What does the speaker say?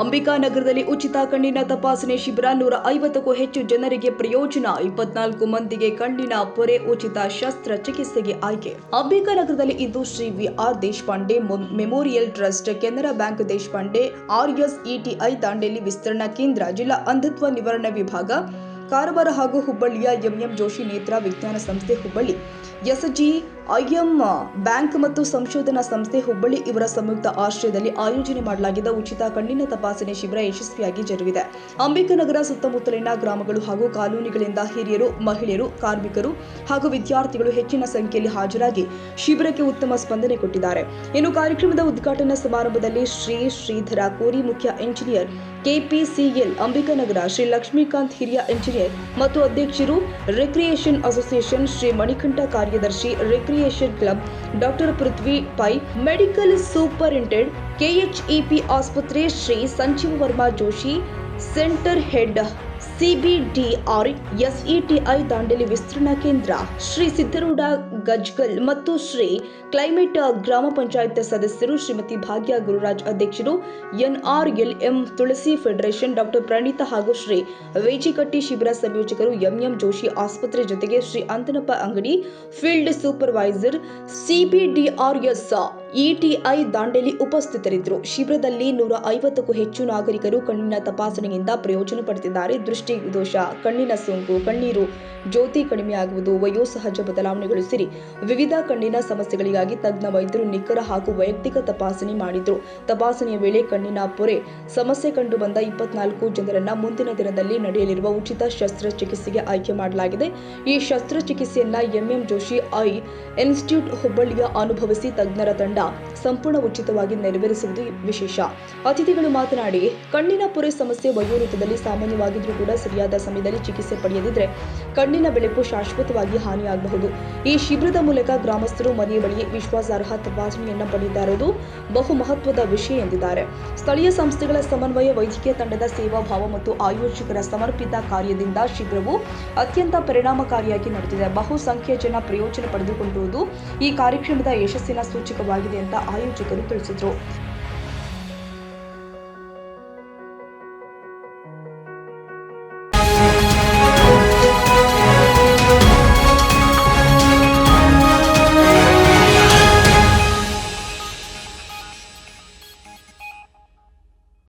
ಅಂಬಿಕಾನಗರದಲ್ಲಿ ಉಚಿತ ಕಣ್ಣಿನ ತಪಾಸಣೆ ಶಿಬಿರ 150ಕ್ಕೂ ಹೆಚ್ಚು ಜನರಿಗೆ ಪ್ರಯೋಜನ. 24 ಮಂದಿಗೆ ಕಣ್ಣಿನ ಪೊರೆ ಉಚಿತ ಶಸ್ತ್ರಚಿಕಿತ್ಸೆಗೆ ಆಯ್ಕೆ. ಅಂಬಿಕಾನಗರದಲ್ಲಿ ಇಂದು Shri V R. Deshpande memorial trust, Canara bank Deshpande, RSETI Dandeli ವಿಸ್ತರಣಾ ಕೇಂದ್ರ, ಜಿಲ್ಲಾ ಅಂಧತ್ವ ನಿವಾರಣಾ ವಿಭಾಗ ಕಾರವಾರ ಹಾಗೂ ಹುಬ್ಬಳ್ಳಿಯ ಎಂಎಂ ಜೋಶಿ ನೇತ್ರ ವಿಜ್ಞಾನ ಸಂಸ್ಥೆ ಹುಬ್ಬಳ್ಳಿ, SGIM ಬ್ಯಾಂಕ್ ಮತ್ತು ಸಂಶೋಧನಾ ಸಂಸ್ಥೆ ಹುಬ್ಬಳ್ಳಿ ಇವರ ಸಂಯುಕ್ತ ಆಶ್ರಯದಲ್ಲಿ ಆಯೋಜನೆ ಮಾಡಲಾಗಿದ್ದ ಉಚಿತ ಕಣ್ಣಿನ ತಪಾಸಣೆ ಶಿಬಿರ ಯಶಸ್ವಿಯಾಗಿ ಜರುಗಿದೆ. ಅಂಬಿಕಾನಗರ ಸುತ್ತಮುತ್ತಲಿನ ಗ್ರಾಮಗಳು ಹಾಗೂ ಕಾಲೋನಿಗಳಿಂದ ಹಿರಿಯರು, ಮಹಿಳೆಯರು, ಕಾರ್ಮಿಕರು ಹಾಗೂ ವಿದ್ಯಾರ್ಥಿಗಳು ಹೆಚ್ಚಿನ ಸಂಖ್ಯೆಯಲ್ಲಿ ಹಾಜರಾಗಿ ಶಿಬಿರಕ್ಕೆ ಉತ್ತಮ ಸ್ಪಂದನೆ ಕೊಟ್ಟಿದ್ದಾರೆ. ಇನ್ನು ಕಾರ್ಯಕ್ರಮದ ಉದ್ಘಾಟನಾ ಸಮಾರಂಭದಲ್ಲಿ ಶ್ರೀಧರ ಕೋರಿ ಮುಖ್ಯ ಎಂಜಿನಿಯರ್ KPCL ಅಂಬಿಕಾನಗರ, ಶ್ರೀ ಲಕ್ಷ್ಮೀಕಾಂತ್ ಹಿರಿಯ ಎಂಜಿನಿಯರ್ ಮತ್ತು ಅಧ್ಯಕ್ಷರು, ರಿಕ್ರಿಯೇಷನ್ ಅಸೋಸಿಯೇಷನ್, ಶ್ರೀ ಮಣಿಕಂಠ ಕಾರ್ಯದರ್ಶಿ, recreation club, doctor Prithvi Pai, medical superintendent, KHEP ಆಸ್ಪತ್ರೆ, Shri Sanjeeva Varma Joshi, centre head, CBDR SETI Dandeli ವಿಸ್ತರಣಾ ಕೇಂದ್ರ, ಶ್ರೀ ಸಿದ್ದರೂಢ ಗಜ್ಗಲ್ ಮತ್ತು ಶ್ರೀ ಕ್ಲೈಮೇಟ್ ಗ್ರಾಮ ಪಂಚಾಯತ್ ಸದಸ್ಯರು, ಶ್ರೀಮತಿ ಭಾಗ್ಯ ಗುರುರಾಜ್ ಅಧ್ಯಕ್ಷರು, NRLM ತುಳಸಿ ಫೆಡರೇಷನ್, ಡಾಕ್ಟರ್ ಪ್ರಣೀತಾ ಹಾಗೂ ಶ್ರೀ ವೇಜಿಕಟ್ಟಿ ಶಿಬಿರ ಸಂಯೋಜಕರು, ಎಂಎಂ ಜೋಶಿ ಆಸ್ಪತ್ರೆ ಜೊತೆಗೆ ಶ್ರೀ ಅಂತನಪ್ಪ ಅಂಗಡಿ, field supervisor, CBDRS ETI Dandeli ಉಪಸ್ಥಿತರಿದ್ದರು. ಶಿಬಿರದಲ್ಲಿ 150ಕ್ಕೂ ಹೆಚ್ಚು ನಾಗರಿಕರು ಕಣ್ಣಿನ ತಪಾಸಣೆಯಿಂದ ಪ್ರಯೋಜನ ಪಡೆದಿದ್ದಾರೆ. ದೃಷ್ಟಿ ದೋಷ, ಕಣ್ಣಿನ ಸೋಂಕು, ಕಣ್ಣೀರು, ಜ್ಯೋತಿ ಕಡಿಮೆಯಾಗುವುದು, ವಯೋಸಹಜ ಬದಲಾವಣೆಗಳು ಸೇರಿ ವಿವಿಧ ಕಣ್ಣಿನ ಸಮಸ್ಯೆಗಳಿಗಾಗಿ ತಜ್ಞ ವೈದ್ಯರು ನಿಖರ ಹಾಗೂ ವೈಯಕ್ತಿಕ ತಪಾಸಣೆ ಮಾಡಿದ್ರು. ತಪಾಸಣೆಯ ವೇಳೆ ಕಣ್ಣಿನ ಪೊರೆ ಸಮಸ್ಯೆ ಕಂಡು ಬಂದ 24 ಜನರನ್ನ ಮುಂದಿನ ದಿನದಲ್ಲಿ ನಡೆಯಲಿರುವ ಉಚಿತ ಶಸ್ತ್ರಚಿಕಿತ್ಸೆಗೆ ಆಯ್ಕೆ ಮಾಡಲಾಗಿದೆ. ಈ ಶಸ್ತ್ರಚಿಕಿತ್ಸೆಯನ್ನ ಎಂಎಂ ಜೋಶಿ ಐ ಇನ್ಸ್ಟಿಟ್ಯೂಟ್ ಹುಬ್ಬಳ್ಳಿಯ ಅನುಭವಿಸಿ ತಜ್ಞರ ತಂಡ ಸಂಪೂರ್ಣ ಉಚಿತವಾಗಿ ನೆರವೇರಿಸುವುದು ವಿಶೇಷ. ಅತಿಥಿಗಳು ಮಾತನಾಡಿ, ಕಣ್ಣಿನ ಪೊರೆ ಸಮಸ್ಯೆ ವಯೋವೃತ್ತದಲ್ಲಿ ಸಾಮಾನ್ಯವಾಗಿದ್ರೂ ಕೂಡ ಸರಿಯಾದ ಸಮಯದಲ್ಲಿ ಚಿಕಿತ್ಸೆ ಪಡೆಯದಿದ್ರೆ ಕಣ್ಣಿನ ಬೆಳಕು ಶಾಶ್ವತವಾಗಿ ಹಾನಿಯಾಗಬಹುದು. ಈ ಶಿಬಿರದ ಮೂಲಕ ಗ್ರಾಮಸ್ಥರು ಮನೆಯ ಬಳಿ ವಿಶ್ವಾಸಾರ್ಹ ತಪಾಸಣೆಯನ್ನ ಪಡೆಯುತ್ತಾ ಇರುವುದು ಬಹು ಮಹತ್ವದ ವಿಷಯ ಎಂದಿದ್ದಾರೆ. ಸ್ಥಳೀಯ ಸಂಸ್ಥೆಗಳ ಸಮನ್ವಯ, ವೈದ್ಯಕೀಯ ತಂಡದ ಸೇವಾ ಭಾವ ಮತ್ತು ಆಯೋಜಕರ ಸಮರ್ಪಿತ ಕಾರ್ಯದಿಂದ ಶಿಬಿರವು ಅತ್ಯಂತ ಪರಿಣಾಮಕಾರಿಯಾಗಿ ನಡೆದಿದೆ. ಬಹುಸಂಖ್ಯೆಯ ಜನ ಪ್ರಯೋಜನ ಪಡೆದುಕೊಂಡಿರುವುದು ಈ ಕಾರ್ಯಕ್ರಮದ ಯಶಸ್ಸಿನ ಸೂಚಕವಾಗಿದೆ ಅಂತ ಆಯೋಜಕರು ತಿಳಿಸಿದರು.